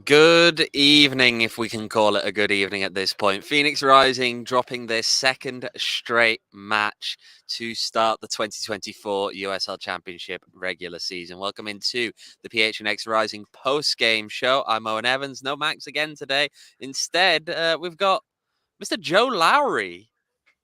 Good evening, if we can call it a good evening at this point. Phoenix Rising dropping their second straight match to start the 2024 USL Championship regular season. Welcome into the PHNX Rising post-game show. I'm Owen Evans. No Max again today. Instead, we've got Mr. Joe Lowery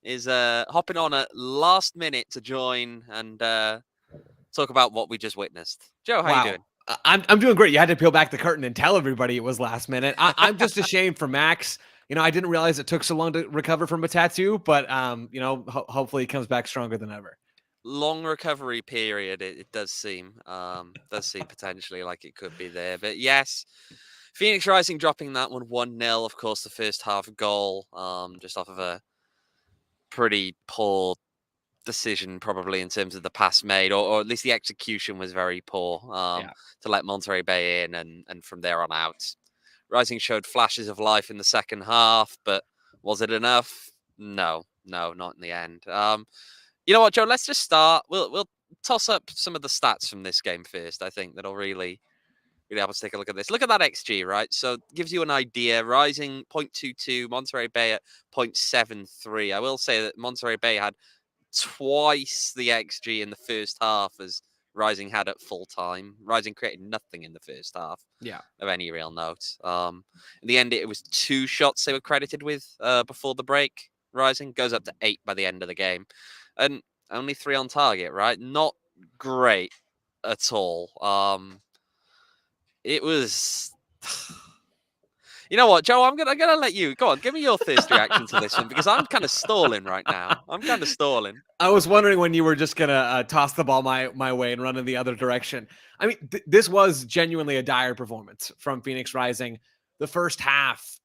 is hopping on at last minute to join and talk about what we just witnessed. Joe, how you doing? I'm doing great. You had to peel back the curtain and tell everybody it was last minute. I'm just ashamed for Max. You know, I didn't realize it took so long to recover from a tattoo, but you know, hopefully he comes back stronger than ever. Long recovery period, it does seem potentially like it could be there. But yes, Phoenix Rising dropping that one 1-0. Of course, the first half goal, just off of a pretty poor decision, probably in terms of the pass made, or at least the execution was very poor to let Monterey Bay in, and from there on out, Rising showed flashes of life in the second half, but was it enough? No, not in the end. You know what, Joe? Let's just start. We'll toss up some of the stats from this game first. I think that'll really help us take a look at this. Look at that XG, right? So it gives you an idea. Rising 0.22, Monterey Bay at 0.73. I will say that Monterey Bay had twice the XG in the first half as Rising had at full time. Rising created nothing in the first half of any real note. In the end, it was 2 shots they were credited with before the break. Rising goes up to 8 by the end of the game. And only 3 on target, right? Not great at all. It was... You know what, Joe? I'm gonna let you go on. Give me your first reaction to this one because I'm kind of stalling right now. I was wondering when you were just gonna toss the ball my way and run in the other direction. I mean, this was genuinely a dire performance from Phoenix Rising. The first half,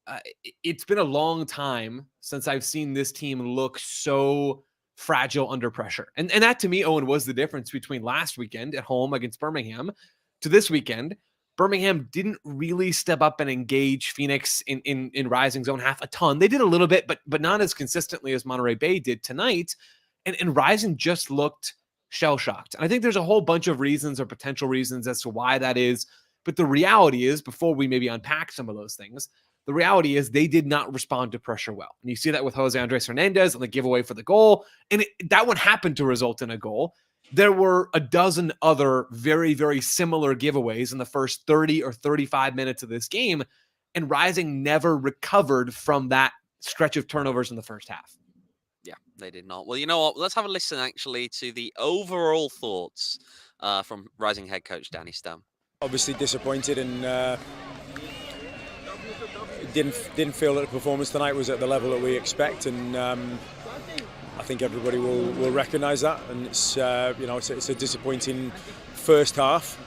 it's been a long time since I've seen this team look so fragile under pressure, and that to me, Owen, was the difference between last weekend at home against Birmingham to this weekend. Birmingham didn't really step up and engage Phoenix in Rising's own half a ton. They did a little bit, but not as consistently as Monterey Bay did tonight. And Rising just looked shell-shocked. And I think there's a whole bunch of reasons or potential reasons as to why that is. But the reality is, before we maybe unpack some of those things, the reality is they did not respond to pressure well. And you see that with José Hernandez on the giveaway for the goal. And that one happened to result in a goal. There were a dozen other very, very similar giveaways in the first 30 or 35 minutes of this game, and Rising never recovered from that stretch of turnovers in the first half. Yeah, they did not. Well, you know what? Let's have a listen, actually, to the overall thoughts from Rising head coach Danny Stone. Obviously disappointed and didn't feel that the performance tonight was at the level that we expect, and I think everybody will recognise that, and it's it's a disappointing first half.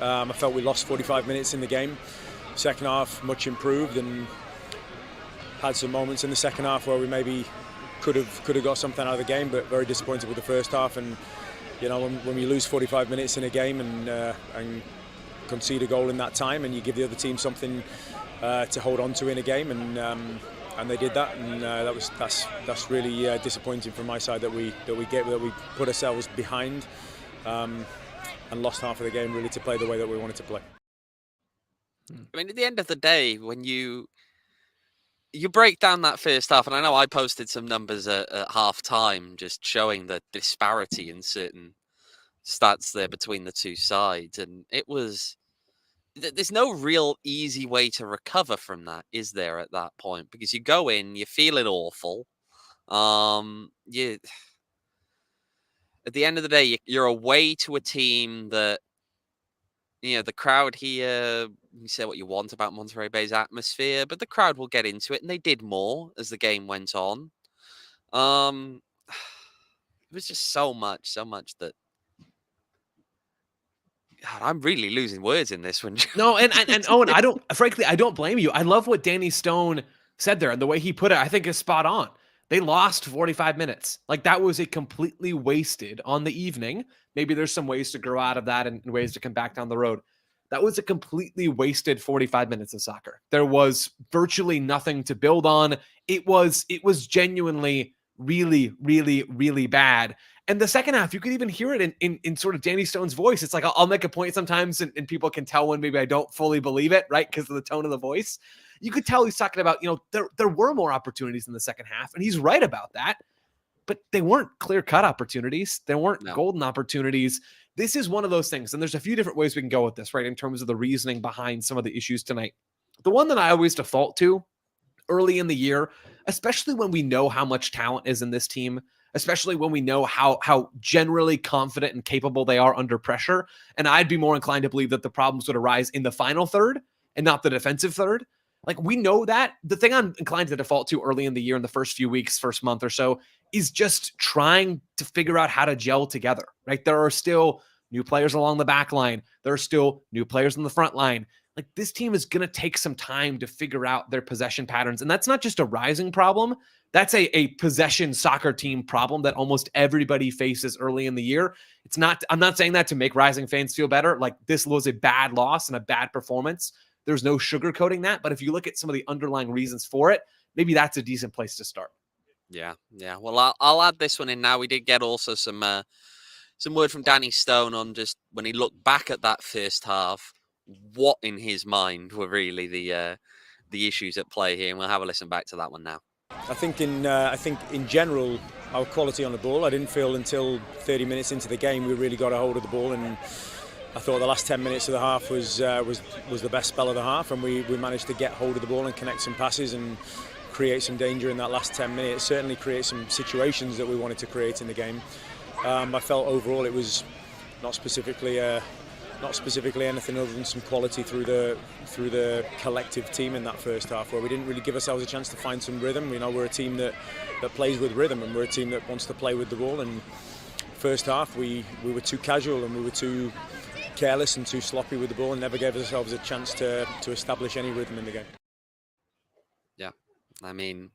I felt we lost 45 minutes in the game. Second half much improved, and had some moments in the second half where we maybe could have got something out of the game, but very disappointed with the first half. And you know, when you lose 45 minutes in a game and concede a goal in that time, and you give the other team something to hold on to in a game, and they did that, and that's really disappointing from my side that we put ourselves behind and lost half of the game really to play the way that we wanted to play. I mean, at the end of the day, when you break down that first half, and I know I posted some numbers at half time just showing the disparity in certain stats there between the two sides, and it was... There's no real easy way to recover from that, is there, at that point? Because you go in, you're feeling awful. At the end of the day, you're away to a team that, you know, the crowd here, you say what you want about Monterey Bay's atmosphere, but the crowd will get into it, and they did more as the game went on. was just so much that God, I'm really losing words in this one. No, and Owen, frankly, I don't blame you. I love what Danny Stone said there, and the way he put it, I think is spot on. They lost 45 minutes. Like, that was a completely wasted on the evening. Maybe there's some ways to grow out of that and ways to come back down the road. That was a completely wasted 45 minutes of soccer. There was virtually nothing to build on. It was genuinely really, really, really bad. And the second half, you could even hear it in sort of Danny Stone's voice. It's like, I'll make a point sometimes and people can tell when maybe I don't fully believe it, right? Because of the tone of the voice. You could tell he's talking about, there were more opportunities in the second half, and he's right about that. But they weren't clear-cut opportunities. They weren't golden opportunities. This is one of those things, and there's a few different ways we can go with this, right, in terms of the reasoning behind some of the issues tonight. The one that I always default to early in the year, especially when we know how much talent is in this team, especially when we know how generally confident and capable they are under pressure, and I'd be more inclined to believe that the problems would arise in the final third and not the defensive third. Like, we know that. The thing I'm inclined to default to early in the year, in the first few weeks, first month or so, is just trying to figure out how to gel together, right? There are still new players along the back line. There are still new players on the front line. Like, this team is going to take some time to figure out their possession patterns. And that's not just a Rising problem. That's a possession soccer team problem that almost everybody faces early in the year. I'm not saying that to make Rising fans feel better. Like, this was a bad loss and a bad performance. There's no sugarcoating that. But if you look at some of the underlying reasons for it, maybe that's a decent place to start. Yeah. Well, I'll add this one in now. We did get also some word from Danny Stone on just when he looked back at that first half, what in his mind were really the issues at play here, and we'll have a listen back to that one now. I think in general, our quality on the ball. I didn't feel until 30 minutes into the game we really got a hold of the ball, and I thought the last 10 minutes of the half was the best spell of the half, and we managed to get hold of the ball and connect some passes and create some danger in that last 10 minutes. Certainly create some situations that we wanted to create in the game. I felt overall it was not specifically anything other than some quality through the collective team in that first half, where we didn't really give ourselves a chance to find some rhythm. We're a team that plays with rhythm, and we're a team that wants to play with the ball. And first half we were too casual and we were too careless and too sloppy with the ball, and never gave ourselves a chance to establish any rhythm in the game. Yeah, I mean,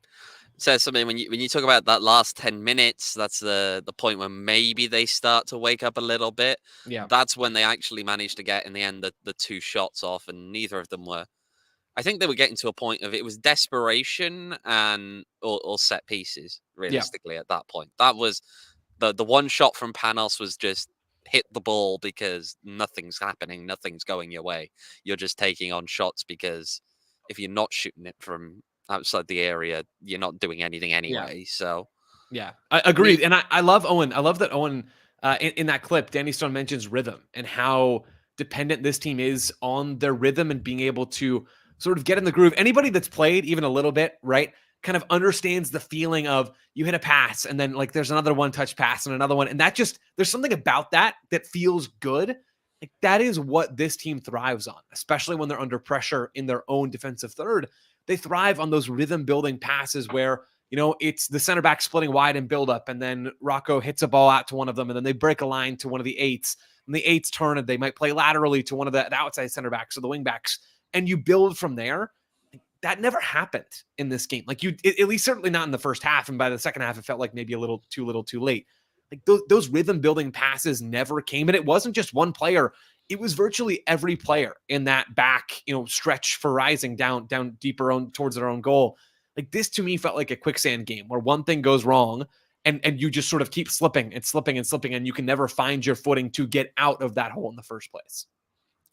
it says something when you talk about that last 10 minutes. That's the point where maybe they start to wake up a little bit. Yeah, that's when they actually managed to get in the end the two shots off, and neither of them were. I think they were getting to a point of it was desperation or set pieces. Realistically, at that point, that was the one shot from Panos was just hit the ball because nothing's happening, nothing's going your way. You're just taking on shots because if you're not shooting it from outside the area, you're not doing anything anyway. Yeah. So, yeah, I agreed. And I love Owen. I love that Owen in that clip, Danny Stone mentions rhythm and how dependent this team is on their rhythm and being able to sort of get in the groove. Anybody that's played even a little bit, right, kind of understands the feeling of you hit a pass and then like there's another one-touch pass and another one. And that just, there's something about that feels good. Like, that is what this team thrives on, especially when they're under pressure in their own defensive third. They thrive on those rhythm building passes where, it's the center back splitting wide and build up. And then Rocco hits a ball out to one of them. And then they break a line to one of the eights, and the eights turn and they might play laterally to one of the outside center backs or the wing backs. And you build from there. That never happened in this game. Like, at least certainly not in the first half. And by the second half, it felt like maybe a little too late. Like, those rhythm building passes never came. And it wasn't just one player. It was virtually every player in that back, stretch for Rising down deeper towards their own goal. Like, this to me felt like a quicksand game where one thing goes wrong and you just sort of keep slipping and slipping and slipping, and you can never find your footing to get out of that hole in the first place.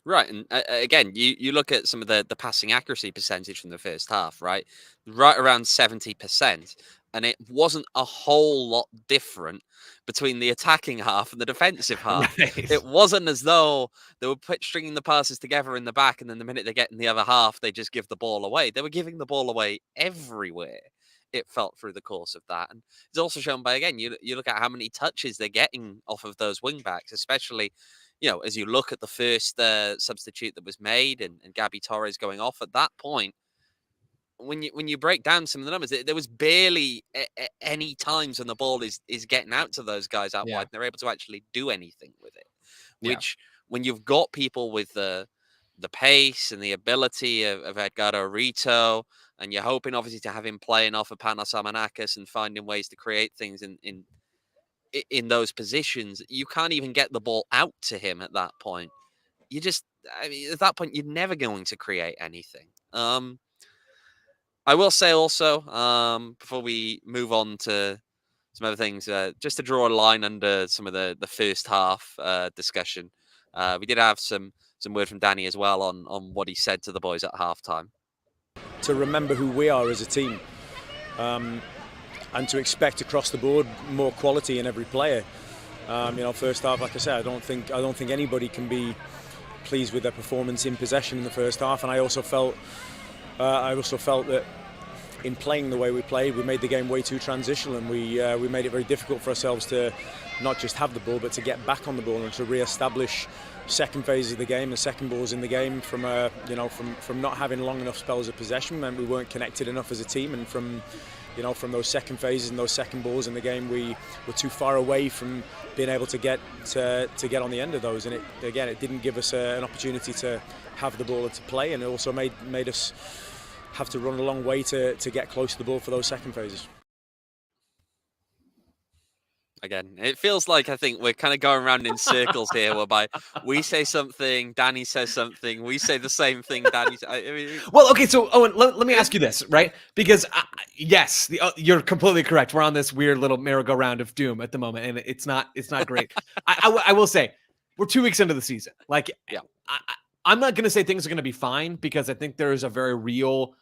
Right, and again, you look at some of the passing accuracy percentage from the first half, right around 70%, and it wasn't a whole lot different between the attacking half and the defensive half. Right. It wasn't as though they were stringing the passes together in the back, and then the minute they get in the other half, they just give the ball away. They were giving the ball away everywhere, it felt, through the course of that. And it's also shown by, again, you look at how many touches they're getting off of those wing backs, especially, as you look at the first substitute that was made and Gabby Torres going off at that point. when you break down some of the numbers, there was barely any times when the ball is getting out to those guys out wide, and they're able to actually do anything with it. Which, when you've got people with the pace and the ability of Edgardo Rito, and you're hoping obviously to have him playing off of Panos Amanakis and finding ways to create things in those positions, you can't even get the ball out to him at that point. I mean, at that point, you're never going to create anything. I will say also, before we move on to some other things, just to draw a line under some of the first half discussion, we did have some word from Danny as well on what he said to the boys at halftime. To remember who we are as a team, and to expect across the board more quality in every player. First half, like I said, I don't think anybody can be pleased with their performance in possession in the first half, and I also felt that in playing the way we played, we made the game way too transitional, and we made it very difficult for ourselves to not just have the ball, but to get back on the ball and to re-establish second phase of the game, the second balls in the game. From not having long enough spells of possession meant we weren't connected enough as a team, and from those second phases and those second balls in the game, we were too far away from being able to get on the end of those. And it didn't give us an opportunity to have the ball and to play, and it also made us have to run a long way to get close to the ball for those second phases. Again, it feels like I think we're kind of going around in circles here, whereby we say something, Danny says something, we say the same thing, Danny. Well, okay, so Owen, let me ask you this, right? Because yes, you're completely correct. We're on this weird little merry-go-round of doom at the moment, and it's not great. I will say, we're 2 weeks into the season. Like, yeah, I'm not going to say things are going to be fine, because I think there is a very real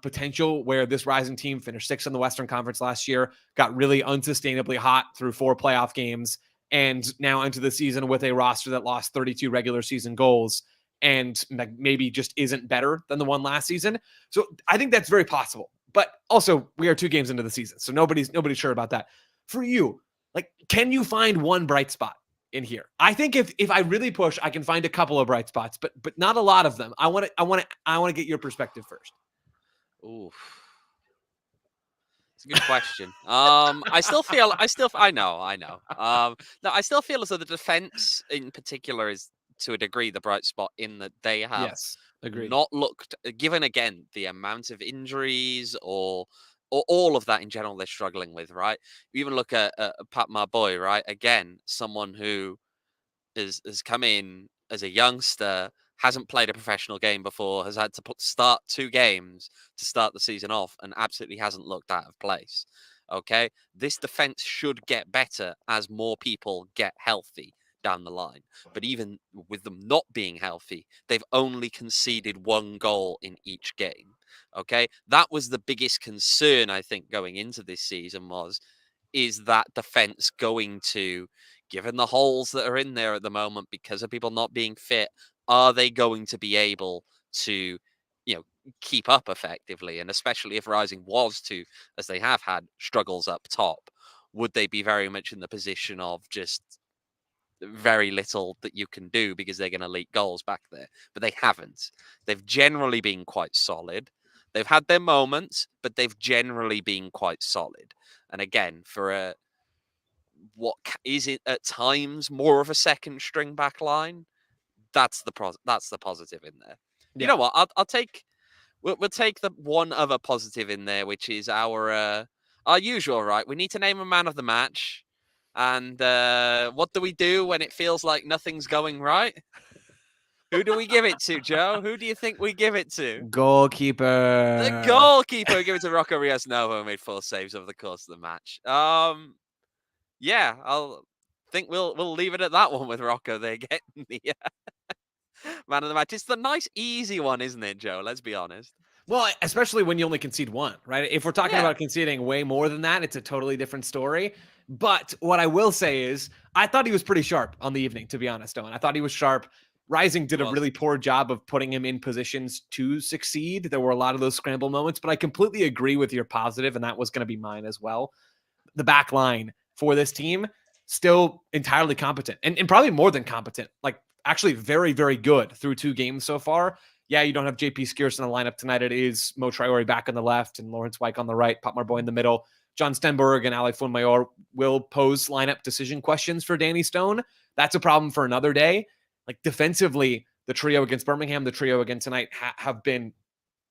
potential where this Rising team finished 6th in the Western Conference last year, got really unsustainably hot through 4 playoff games, and now into the season with a roster that lost 32 regular season goals and maybe just isn't better than the one last season. So I think that's very possible. But also, we are 2 games into the season, so nobody's sure about that. For you, like, can you find one bright spot in here? I think if I really push, I can find a couple of bright spots, but not a lot of them. I want to get your perspective first. Ooh, it's a good question. I know. No, I still feel as though the defense in particular is, to a degree, the bright spot, in that they have not looked, given again the amount of injuries or all of that in general they're struggling with, right? You even look at Pat Marboy, right? Again, someone who has come in as a youngster, hasn't played a professional game before, has had to start 2 games to start the season off, and absolutely hasn't looked out of place. Okay, this defense should get better as more people get healthy down the line. But even with them not being healthy, they've only conceded 1 goal in each game. Okay, that was the biggest concern, I think, going into this season is that defense going to, given the holes that are in there at the moment because of people not being fit, are they going to be able to, keep up effectively? And especially if Rising was to, as they have had, struggles up top, would they be very much in the position of just very little that you can do because they're going to leak goals back there? But they haven't. They've generally been quite solid. They've had their moments, but they've generally been quite solid. And again, for what is it at times more of a second string back line, that's the positive in there. Yeah. You know what? We'll take the one other positive in there, which is our usual, right? We need to name a man of the match. And what do we do when it feels like nothing's going right? Who do we give it to, Joe? Who do you think we give it to? Goalkeeper. The goalkeeper. Give it to Rocco Rios-Novo, who made 4 saves over the course of the match. Yeah, I'll think we'll leave it at that one with Rocco there getting the man of the match. It's the nice, easy one, isn't it, Joe? Let's be honest. Well, especially when you only concede 1, right? If we're talking about conceding way more than that, it's a totally different story. But what I will say is, I thought he was pretty sharp on the evening, to be honest, Owen. I thought he was sharp. Rising did a really poor job of putting him in positions to succeed. There were a lot of those scramble moments, but I completely agree with your positive, and that was going to be mine as well. The back line for this team, still entirely competent, and probably more than competent. Like, actually very, very good through 2 games so far. Yeah, you don't have JP Skierson in the lineup tonight. It is Mo Traore back on the left and Lawrence Wyke on the right, Pat Marboy in the middle. John Stenberg and Ali Fonmayor will pose lineup decision questions for Danny Stone. That's a problem for another day. Like defensively, the trio against Birmingham, the trio again tonight have been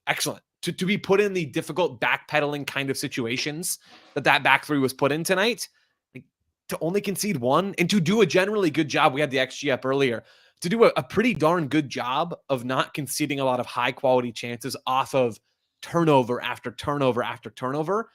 excellent. To be put in the difficult backpedaling kind of situations that back three was put in tonight, like, to only concede one and to do a generally good job. We had the XG up earlier. To do a pretty darn good job of not conceding a lot of high quality chances off of turnover after turnover after turnover.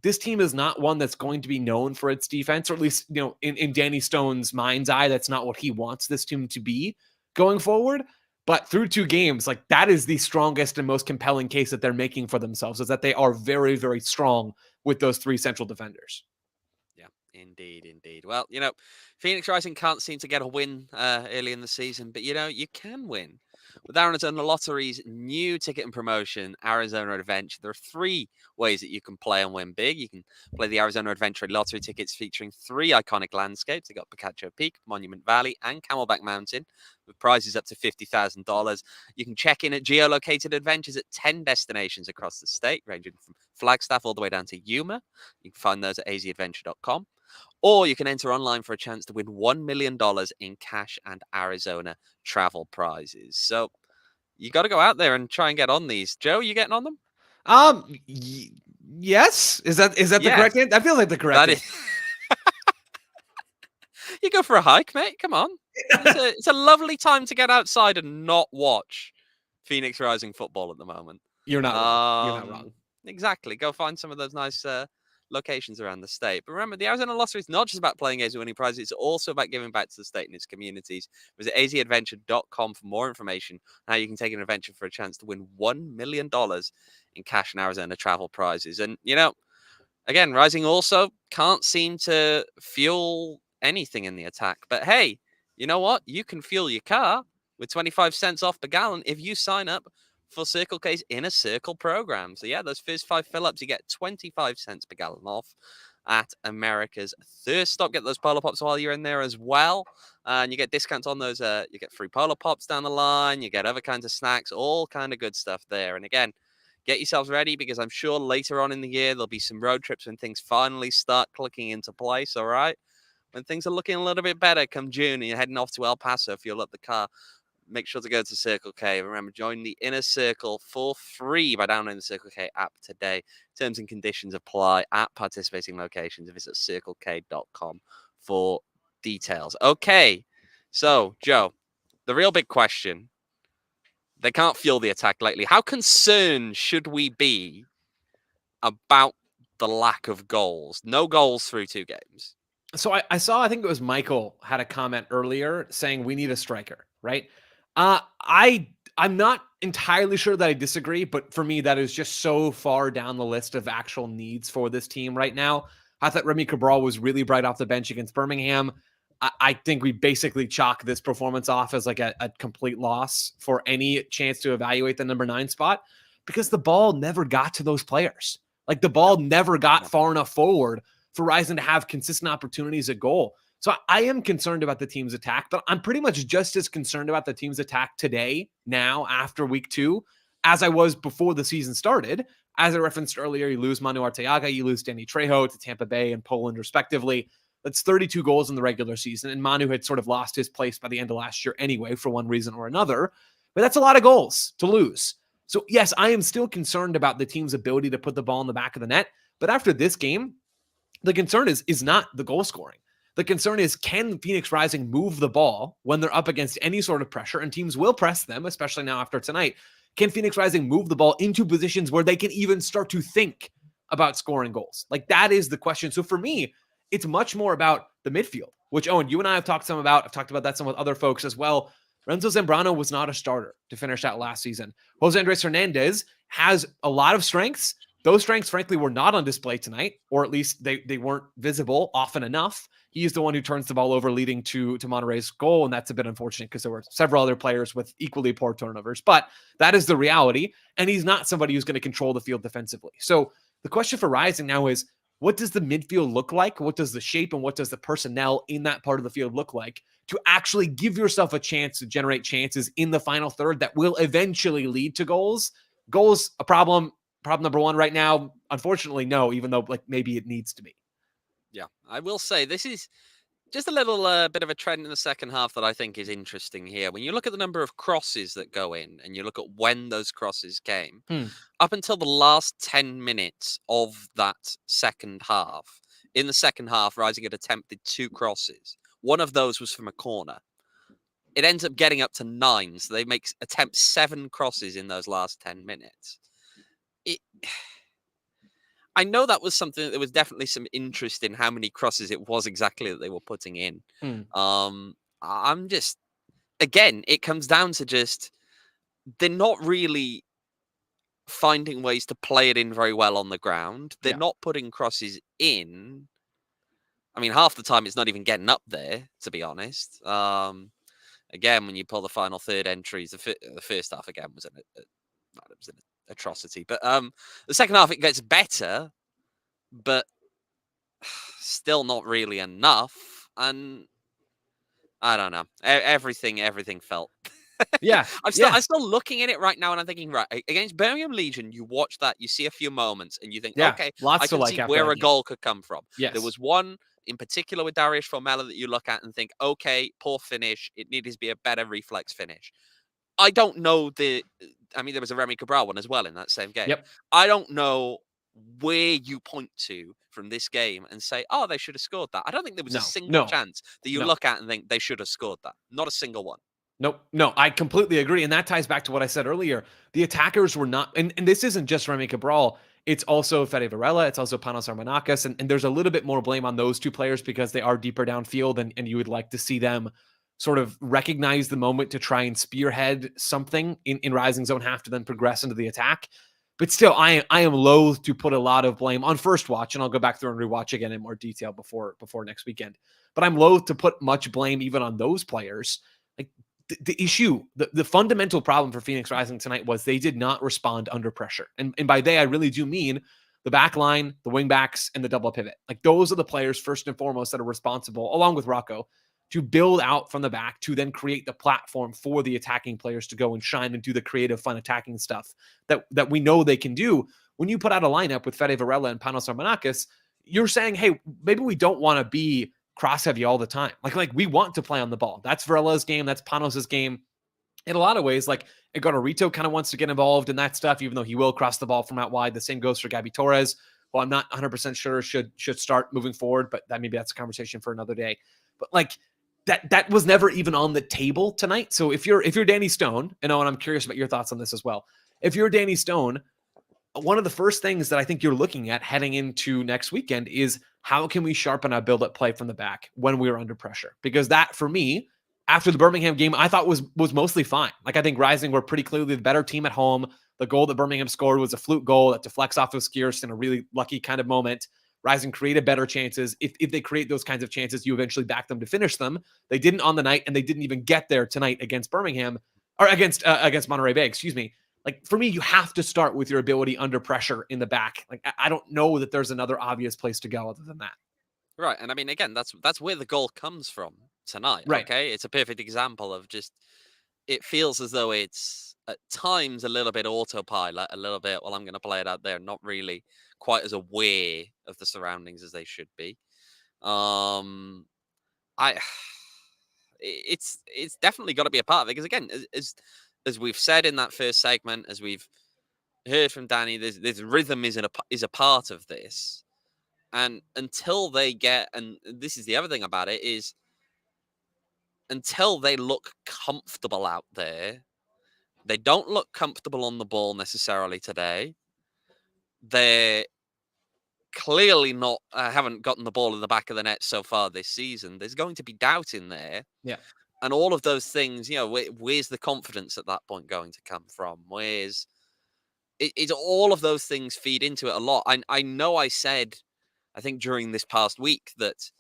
This team is not one that's going to be known for its defense, or at least, in Danny Stone's mind's eye, that's not what he wants this team to be going forward. But through 2 games, like that is the strongest and most compelling case that they're making for themselves, is that they are very, very strong with those 3 central defenders. Yeah, indeed. Well, Phoenix Rising can't seem to get a win early in the season, but you can win. With Arizona Lottery's new ticket and promotion, Arizona Adventure, there are 3 ways that you can play and win big. You can play the Arizona Adventure Lottery tickets featuring 3 iconic landscapes. They got Picacho Peak, Monument Valley, and Camelback Mountain, with prizes up to $50,000. You can check in at geolocated adventures at 10 destinations across the state, ranging from Flagstaff all the way down to Yuma. You can find those at azadventure.com. Or you can enter online for a chance to win $1 million in cash and Arizona travel prizes. So you got to go out there and try and get on these. Joe, you getting on them? Yes. Is that the correct answer? I feel like the correct answer. You go for a hike, mate. Come on. It's a lovely time to get outside and not watch Phoenix Rising football at the moment. You're not wrong. You're not wrong. Exactly. Go find some of those nice locations around the state. But remember, the Arizona Lottery is not just about playing games and winning prizes. It's also about giving back to the state and its communities. Visit azadventure.com for more information on how you can take an adventure for a chance to win $1 million in cash and Arizona travel prizes. And, again, Rising also can't seem to fuel anything in the attack. But hey, you know what? You can fuel your car with 25 cents off per gallon if you sign up for Circle K's Inner Circle program. So yeah, those first 5 fill-ups, you get 25 cents per gallon off at America's Thirst Stop. Get those Polar Pops while you're in there as well. And you get discounts on those. You get free Polar Pops down the line. You get other kinds of snacks, all kind of good stuff there. And again, get yourselves ready, because I'm sure later on in the year, there'll be some road trips when things finally start clicking into place, all right? When things are looking a little bit better come June and you're heading off to El Paso, fuel up the car, make sure to go to Circle K. Remember, join the Inner Circle for free by downloading the Circle K app today. Terms and conditions apply at participating locations. Visit circlek.com for details. Okay, so, Joe, the real big question. They can't fuel the attack lately. How concerned should we be about the lack of goals? No goals through 2 games. So I saw, I think it was Michael had a comment earlier saying we need a striker, right? I'm not entirely sure that I disagree, but for me, that is just so far down the list of actual needs for this team right now. I thought Remy Cabral was really bright off the bench against Birmingham. I think we basically chalk this performance off as like a complete loss for any chance to evaluate the number 9 spot, because the ball never got to those players. Like the ball never got far enough forward for Rising to have consistent opportunities at goal. So I am concerned about the team's attack, but I'm pretty much just as concerned about the team's attack today, now after week 2, as I was before the season started. As I referenced earlier, you lose Manu Arteaga, you lose Danny Trejo to Tampa Bay and Poland, respectively. That's 32 goals in the regular season, and Manu had sort of lost his place by the end of last year anyway, for one reason or another. But that's a lot of goals to lose. So yes, I am still concerned about the team's ability to put the ball in the back of the net. But after this game, the concern is not the goal scoring. The concern is, can Phoenix Rising move the ball when they're up against any sort of pressure? And teams will press them, especially now after tonight. Can Phoenix Rising move the ball into positions where they can even start to think about scoring goals? Like, that is the question. So for me, it's much more about the midfield, which, Owen, you and I have talked some about. I've talked about that some with other folks as well. Renzo Zambrano was not a starter to finish out last season. José Hernandez has a lot of strengths. Those strengths, frankly, were not on display tonight, or at least they weren't visible often enough. He's the one who turns the ball over, leading to Monterey's goal, and that's a bit unfortunate because there were several other players with equally poor turnovers. But that is the reality, and he's not somebody who's going to control the field defensively. So the question for Rising now is, what does the midfield look like? What does the shape and what does the personnel in that part of the field look like to actually give yourself a chance to generate chances in the final third that will eventually lead to goals? Goals, a problem. Problem number one right now, unfortunately, no, even though like maybe it needs to be. Yeah, I will say this is just a little bit of a trend in the second half that I think is interesting here. When you look at the number of crosses that go in and you look at when those crosses came, up until the last 10 minutes of that second half, in the second half, Rising had attempted 2 crosses. One of those was from a corner. It ends up getting up to 9, so they attempt 7 crosses in those last 10 minutes. I know that was something that there was definitely some interest in how many crosses it was exactly that they were putting in. I'm just, again, it comes down to just they're not really finding ways to play it in very well on the ground. They're not putting crosses in. I mean, half the time it's not even getting up there, to be honest. Again, when you pull the final third entries, the first half again was an atrocity, but the second half it gets better, but still not really enough. And I don't know, everything felt. I'm still looking at it right now, and I'm thinking, right, against Birmingham Legion, you watch that, you see a few moments, and you think, okay, lots I can see where a goal could come from. Yes. There was one in particular with Darius Formella that you look at and think, okay, poor finish. It needed to be a better reflex finish. I don't know there was a Remy Cabral one as well in that same game. Yep. I don't know where you point to from this game and say, oh, they should have scored that. I don't think there was a single chance that you look at and think they should have scored that. Not a single one. Nope. No, I completely agree. And that ties back to what I said earlier. The attackers were not, and this isn't just Remy Cabral. It's also Fede Varela. It's also Panos Armanakis. And there's a little bit more blame on those two players because they are deeper downfield and you would like to see them sort of recognize the moment to try and spearhead something in Rising Zone half to then progress into the attack. But still, I am loath to put a lot of blame on first watch, and I'll go back through and rewatch again in more detail before next weekend. But I'm loath to put much blame even on those players. Like the issue, the fundamental problem for Phoenix Rising tonight was they did not respond under pressure. And by they, I really do mean the back line, the wing backs, and the double pivot. Like those are the players first and foremost that are responsible, along with Rocco, to build out from the back to then create the platform for the attacking players to go and shine and do the creative, fun attacking stuff that we know they can do. When you put out a lineup with Fede Varela and Panos Armanakis, you're saying, hey, maybe we don't want to be cross heavy all the time. Like we want to play on the ball. That's Varela's game. That's Panos's game. In a lot of ways, like Egorito kind of wants to get involved in that stuff, even though he will cross the ball from out wide. The same goes for Gabby Torres, who I'm not 100% sure should start moving forward, but maybe that's a conversation for another day. But like that was never even on the table tonight. So if you're Danny Stone, and I'm curious about your thoughts on this as well. If you're Danny Stone, one of the first things that I think you're looking at heading into next weekend is how can we sharpen our build-up play from the back when we are under pressure? Because that, for me, after the Birmingham game, I thought was mostly fine. Like I think Rising were pretty clearly the better team at home. The goal that Birmingham scored was a fluke goal that deflects off of Skierst in a really lucky kind of moment. Rising created better chances. If they create those kinds of chances, you eventually back them to finish them. They didn't on the night, and they didn't even get there tonight against Birmingham or against Monterey Bay. Excuse me. Like for me, you have to start with your ability under pressure in the back. Like I don't know that there's another obvious place to go other than that. Right, and I mean, again, that's where the goal comes from tonight. Right. Okay, it's a perfect example of just it feels as though it's at times a little bit autopilot, a little bit. Well, I'm going to play it out there, not really quite as aware of the surroundings as they should be. It's definitely got to be a part of it because again, as we've said in that first segment, as we've heard from Danny, this rhythm is a part of this, and until they get, and this is the other thing about it is, until they look comfortable out there, they don't look comfortable on the ball necessarily today. They're clearly not haven't gotten the ball in the back of the net so far this season. There's going to be doubt in there. Yeah. And all of those things, where's the confidence at that point going to come from? It's all of those things feed into it a lot. I know I said, I think during this past week that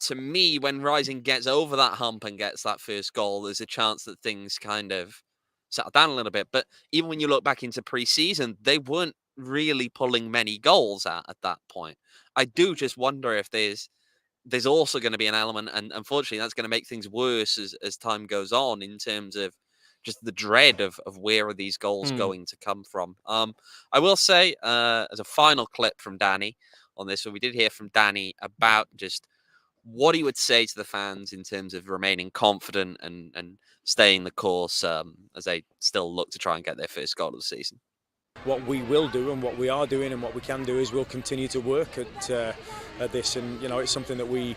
to me, when Rising gets over that hump and gets that first goal, there's a chance that things kind of settle down a little bit. But even when you look back into pre-season, they weren't really pulling many goals out at that point. I do just wonder if there's also going to be an element, and unfortunately that's going to make things worse as time goes on, in terms of just the dread of where are these goals going to come from. I will say, as a final clip from Danny on this, so we did hear from Danny about just what he would say to the fans in terms of remaining confident and staying the course, as they still look to try and get their first goal of the season. What we will do and what we are doing and what we can do is we'll continue to work at this, and it's something that we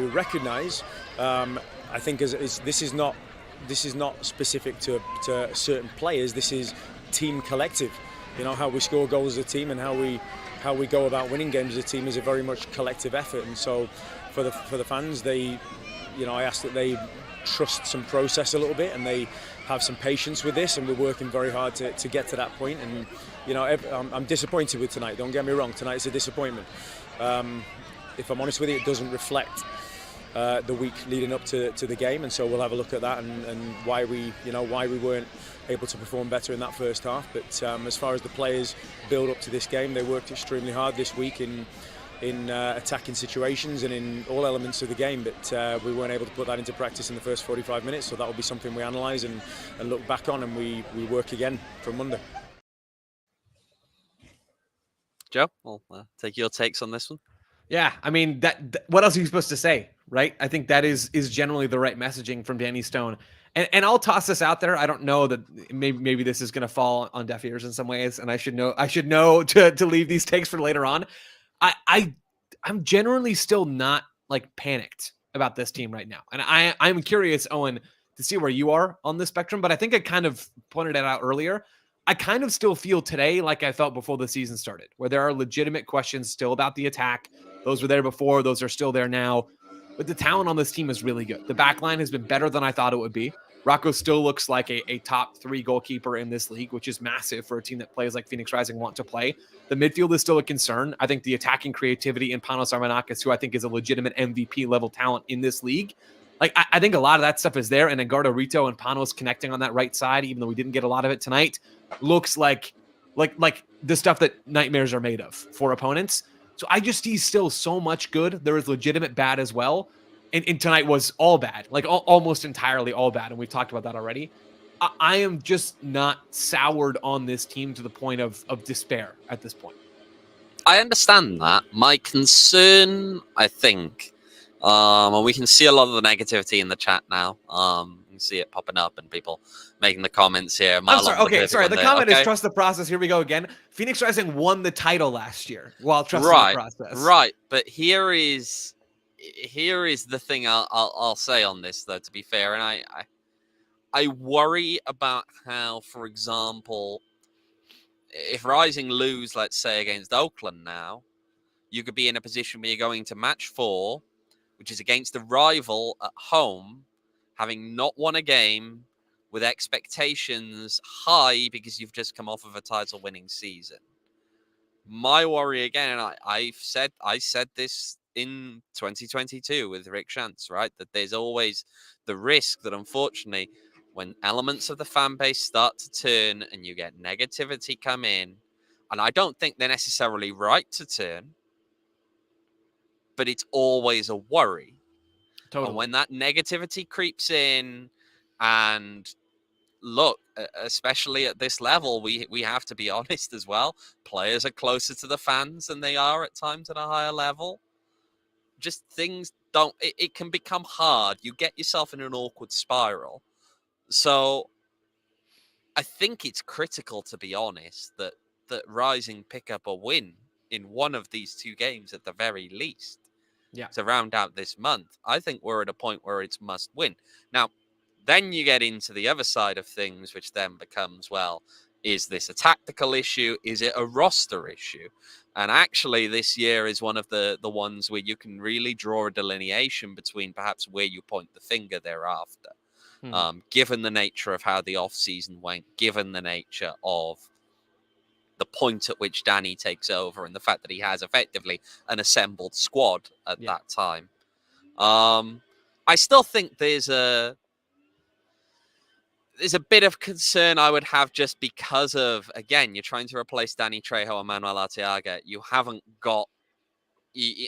recognise. I think this is not specific to certain players. This is team collective. How we score goals as a team and how we go about winning games as a team is a very much collective effort. And so for the fans, I ask that they trust some process a little bit and they have some patience with this, and we're working very hard to get to that point. And I'm disappointed with tonight, don't get me wrong. Tonight's a disappointment. If I'm honest with you, it doesn't reflect the week leading up to the game, and so we'll have a look at that and why we weren't able to perform better in that first half. But as far as the players build up to this game, they worked extremely hard this week in attacking situations and in all elements of the game, but we weren't able to put that into practice in the first 45 minutes, so that will be something we analyse and look back on, and we work again from Monday. Joe, I'll take your takes on this one. Yeah, I mean, what else are you supposed to say, right? I think that is generally the right messaging from Danny Stone. And I'll toss this out there. I don't know that maybe this is going to fall on deaf ears in some ways, and I should know to leave these takes for later on. I'm generally still not like panicked about this team right now. And I'm curious, Owen, to see where you are on the spectrum, but I think I kind of pointed it out earlier. I kind of still feel today like I felt before the season started, where there are legitimate questions still about the attack. Those were there before. Those are still there now. But the talent on this team is really good. The back line has been better than I thought it would be. Rocco still looks like a top 3 goalkeeper in this league, which is massive for a team that plays like Phoenix Rising want to play. The midfield is still a concern. I think the attacking creativity in Panos Armanakis, who I think is a legitimate MVP level talent in this league, like I think a lot of that stuff is there. And Edgardo Rito and Panos connecting on that right side, even though we didn't get a lot of it tonight, looks like the stuff that nightmares are made of for opponents. So I just see still so much good. There is legitimate bad as well. And tonight was all bad, like almost entirely all bad. And we've talked about that already. I am just not soured on this team to the point of despair at this point. I understand that. My concern, I think, and we can see a lot of the negativity in the chat now. You can see it popping up and people making the comments here. I'm sorry. Okay, sorry. The comment is trust the process. Here we go again. Phoenix Rising won the title last year while trusting the process. Right, but here is the thing I'll say on this, though, to be fair, and I worry about how, for example, if Rising lose, let's say, against Oakland now, you could be in a position where you're going to match 4, which is against a rival at home, having not won a game, with expectations high because you've just come off of a title-winning season. My worry again, and I said this in 2022 with Rick Shantz, right? That there's always the risk that, unfortunately, when elements of the fan base start to turn and you get negativity come in, and I don't think they're necessarily right to turn, but it's always a worry. Totally. And when that negativity creeps in, and look, especially at this level, we have to be honest as well. Players are closer to the fans than they are at times at a higher level. Just things don't, it can become hard. You get yourself in an awkward spiral. So I think it's critical, to be honest, that Rising pick up a win in one of these 2 games at the very least. Yeah. To round out this month. I think we're at a point where it's must win. Now, then you get into the other side of things, which then becomes, well, is this a tactical issue? Is it a roster issue? And actually, this year is one of the ones where you can really draw a delineation between perhaps where you point the finger thereafter. Given the nature of how the off-season went, given the nature of the point at which Danny takes over and the fact that he has effectively an assembled squad at that time. I still think there's there's a bit of concern I would have just because of, again, you're trying to replace Danny Trejo and Manuel Arteaga. You haven't got,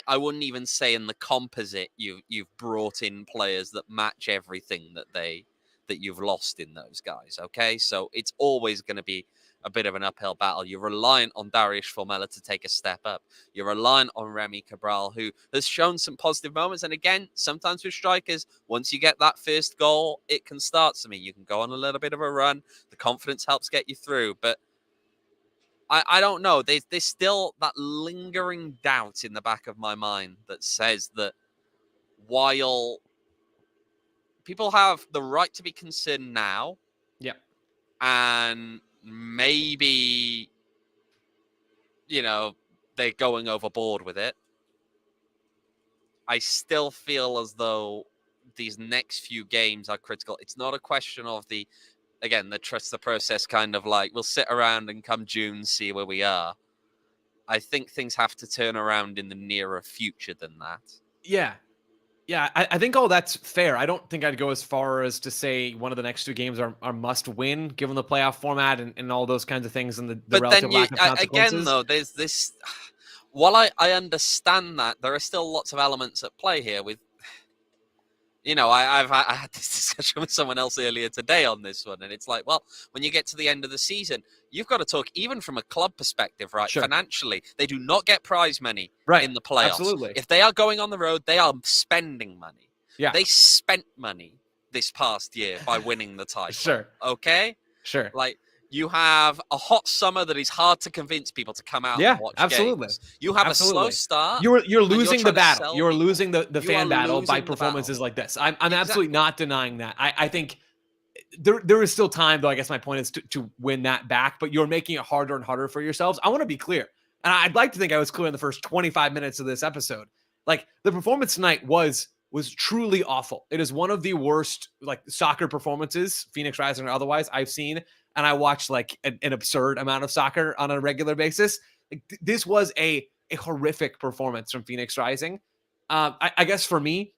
I wouldn't even say in the composite you've brought in players that match everything that you've lost in those guys. Okay, so it's always going to be a bit of an uphill battle. You're reliant on Darius Formella to take a step up. You're reliant on Remy Cabral, who has shown some positive moments. And again, sometimes with strikers, once you get that first goal, it can start something. You can go on a little bit of a run. The confidence helps get you through. But I don't know. There's still that lingering doubt in the back of my mind that says that while people have the right to be concerned now, yeah, and maybe, they're going overboard with it, I still feel as though these next few games are critical. It's not a question of the trust the process kind of like, we'll sit around and come June, see where we are. I think things have to turn around in the nearer future than that. Yeah. Yeah, I think all that's fair. I don't think I'd go as far as to say one of the next two games are must win, given the playoff format and all those kinds of things and the relative lack of consequences. Again, though, there's this. While I understand that, there are still lots of elements at play here with, I had this discussion with someone else earlier today on this one, and it's like, well, when you get to the end of the season, you've got to talk even from a club perspective, right? Sure. Financially, they do not get prize money in the playoffs. Absolutely. If they are going on the road, they are spending money. Yeah. They spent money this past year by winning the title. Sure. Okay? Sure. Like, you have a hot summer that is hard to convince people to come out and watch games. You have a slow start. You're losing the battle. You're losing the fan battle by performances like this. I'm absolutely not denying that. I think there is still time, though. I guess my point is to win that back, but you're making it harder and harder for yourselves. I want to be clear. And I'd like to think I was clear in the first 25 minutes of this episode. Like, the performance tonight was truly awful. It is one of the worst soccer performances, Phoenix Rising or otherwise, I've seen. And I watch an absurd amount of soccer on a regular basis. This was a horrific performance from Phoenix Rising. I guess for me,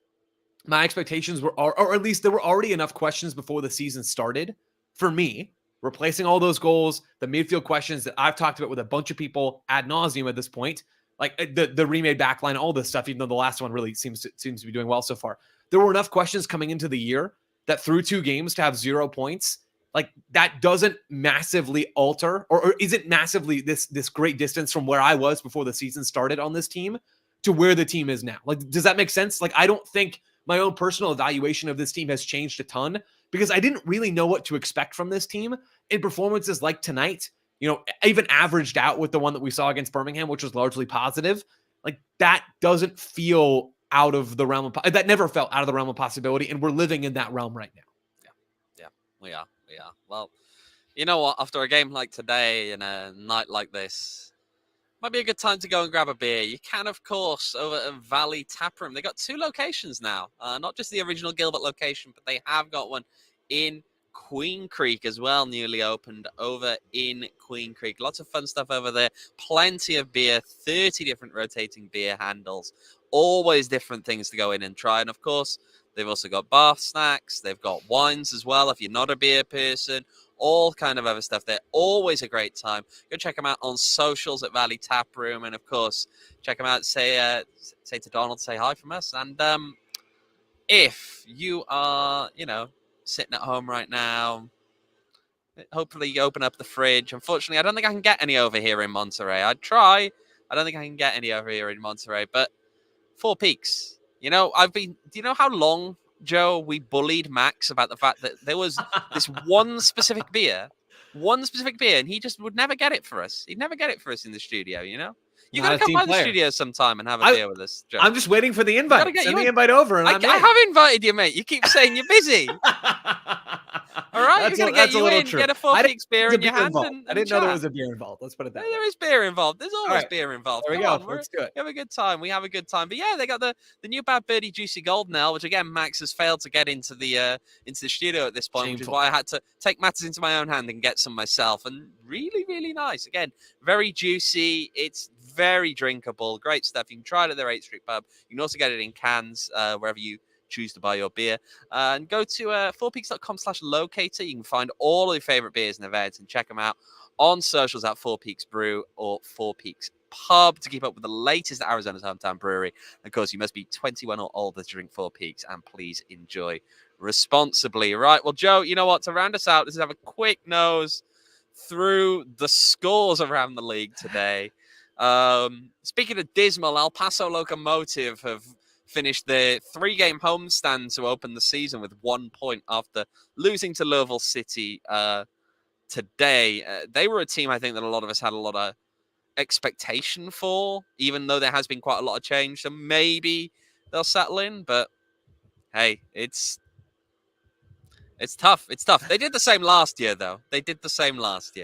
my expectations were, or at least there were already enough questions before the season started for me, replacing all those goals, the midfield questions that I've talked about with a bunch of people ad nauseum at this point, like the remade backline, all this stuff, even though the last one really seems to be doing well so far. There were enough questions coming into the year that through 2 games to have 0 points, that doesn't massively alter or isn't massively this great distance from where I was before the season started on this team to where the team is now. Does that make sense? I don't think my own personal evaluation of this team has changed a ton because I didn't really know what to expect from this team in performances like tonight. Even averaged out with the one that we saw against Birmingham, which was largely positive. That doesn't feel out of the realm of, that never felt out of the realm of possibility. And we're living in that realm right now. Yeah, we are. Well, you know what? After a game like today and a night like this, might be a good time to go and grab a beer. You can, of course, over at Valley Taproom. They got 2 locations now, not just the original Gilbert location, but they have got one in Queen Creek as well, newly opened over in Queen Creek. Lots of fun stuff over there. Plenty of beer, 30 different rotating beer handles. Always different things to go in and try. And of course, they've also got bar snacks. They've got wines as well if you're not a beer person. All kind of other stuff. They're always a great time. Go check them out on socials at Valley Taproom. And of course, check them out. Say to Donald, say hi from us. And if you are, sitting at home right now, hopefully you open up the fridge. Unfortunately, I don't think I can get any over here in Monterey. I'd try. I don't think I can get any over here in Monterey. But 4 Peaks. Do you know how long, Joe, we bullied Max about the fact that there was this one specific beer, and he just would never get it for us. He'd never get it for us in the studio, You got to come by the studio sometime and have a beer with us, Joe. I'm just waiting for the invite. Send the invite over. And I have invited you, mate. You keep saying you're busy. All right, you're going to get you in, get a 4 Peaks beer in your hand. I didn't know there was a beer involved. Let's put it that way. There is beer involved. There's always beer involved. There we go. Let's do it. We have a good time. But yeah, they got the new Bad Birdie Juicy Golden Ale, which again, Max has failed to get into the studio at this point, which is why I had to take matters into my own hand and get some myself. And really, really nice. Again, very juicy. It's very drinkable. Great stuff. You can try it at their 8th Street pub. You can also get it in cans wherever you choose to buy your beer. And go to 4peaks.com/locator. You can find all of your favorite beers and events and check them out on socials at 4 Peaks Brew or 4 Peaks Pub to keep up with the latest Arizona's hometown brewery. Of course, you must be 21 or older to drink 4 Peaks, and please enjoy responsibly. Right, well, Joe, you know what? To round us out, let's have a quick nose through the scores around the league today. Speaking of dismal, El Paso Locomotive have finished their 3-game homestand to open the season with 1 point after losing to Louisville City today. They were a team, I think, that a lot of us had a lot of expectation for, even though there has been quite a lot of change. So maybe they'll settle in, but hey, it's tough. It's tough. They did the same last year, though.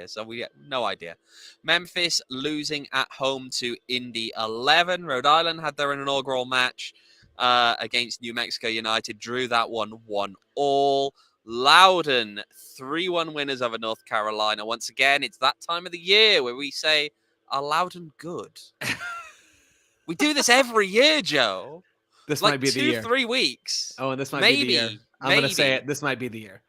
So we have no idea. Memphis losing at home to Indy 11. Rhode Island had their inaugural match against New Mexico United. Drew that 1-1. Loudoun 3-1 winners over North Carolina. Once again, it's that time of the year where we say, are Loudoun good? We do this every year, Joe. This might be the year. 2-3 weeks. Oh, and this might be the year. I'm going to say it. This might be the year.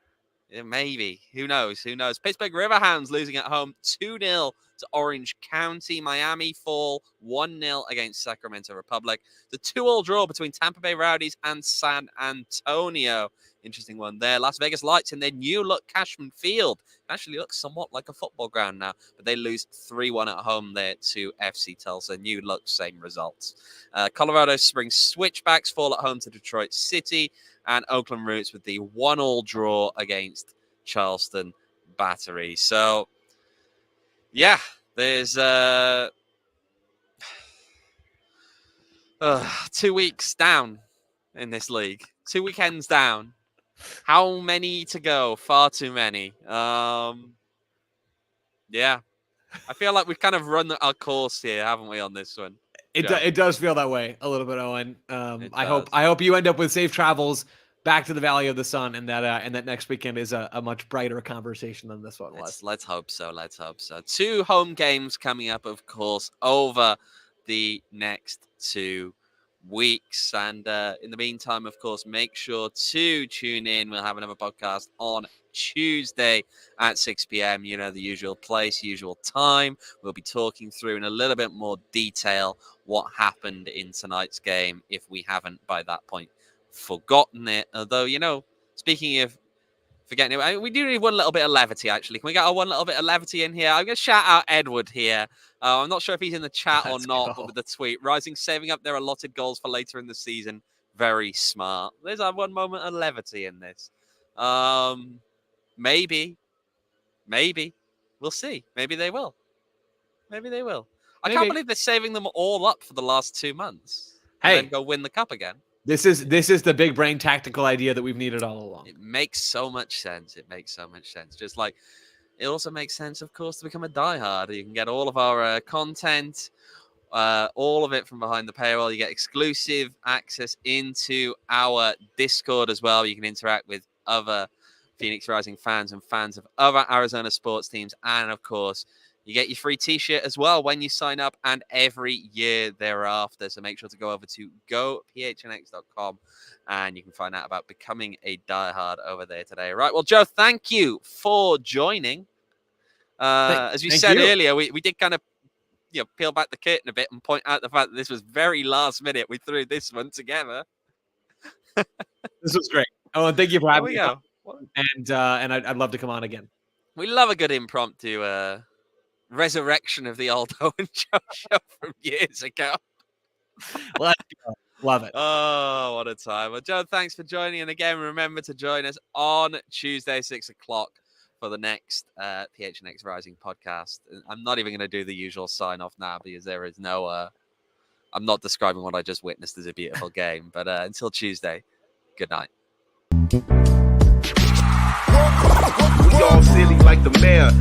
Yeah, maybe. Who knows? Pittsburgh Riverhounds losing at home 2-0 to Orange County. Miami fall 1-0 against Sacramento Republic. The 2-2 draw between Tampa Bay Rowdies and San Antonio. Interesting one there. Las Vegas Lights in their new look Cashman Field. It actually looks somewhat like a football ground now, but they lose 3-1 at home there to FC Tulsa. New look, same results. Colorado Springs Switchbacks fall at home to Detroit City, and Oakland Roots with the 1-1 draw against Charleston Battery. So, yeah, there's 2 weeks down in this league. 2 weekends down. How many to go? Far too many. Yeah. I feel like we've kind of run our course here, haven't we, on this one? It does feel that way a little bit, Owen. I hope you end up with safe travels back to the Valley of the Sun, and that next weekend is a much brighter conversation than this one was. Let's hope so. 2 home games coming up, of course, over the next 2 weeks. And in the meantime, of course, make sure to tune in. We'll have another podcast on Tuesday at 6 p.m. You know, the usual place, usual time. We'll be talking through in a little bit more detail what happened in tonight's game, if we haven't by that point forgotten it. Although, you know, speaking of forgetting it, we do need one little bit of levity, actually. Can we get our one little bit of levity in here? I'm going to shout out Edward here. I'm not sure if he's in the chat or not, but with the tweet, Rising saving up their allotted goals for later in the season. Very smart. There's our one moment of levity in this. Maybe. We'll see. Maybe they will. I can't believe they're saving them all up for the last 2 months. And then go win the cup again. This is the big brain tactical idea that we've needed all along. It makes so much sense. Just like it also makes sense, of course, to become a diehard. You can get all of our content, all of it from behind the paywall. You get exclusive access into our Discord as well. You can interact with other Phoenix Rising fans and fans of other Arizona sports teams. And, of course, you get your free t-shirt as well when you sign up and every year thereafter. So make sure to go over to gophnx.com and you can find out about becoming a diehard over there today. Right. Well, Joe, thank you for joining. As you said earlier, we did kind of peel back the curtain a bit and point out the fact that this was very last minute. We threw this one together. This was great. Oh, and thank you for having me. And I'd love to come on again. We love a good impromptu resurrection of the old Owen Joe show from years ago. Let's go. Love it. Oh, what a time. Well, Joe, thanks for joining. And again, remember to join us on Tuesday, 6 o'clock for the next PHNX Rising podcast. I'm not even going to do the usual sign off now because there is no, I'm not describing what I just witnessed as a beautiful game. But until Tuesday, good night. We all silly like the mayor.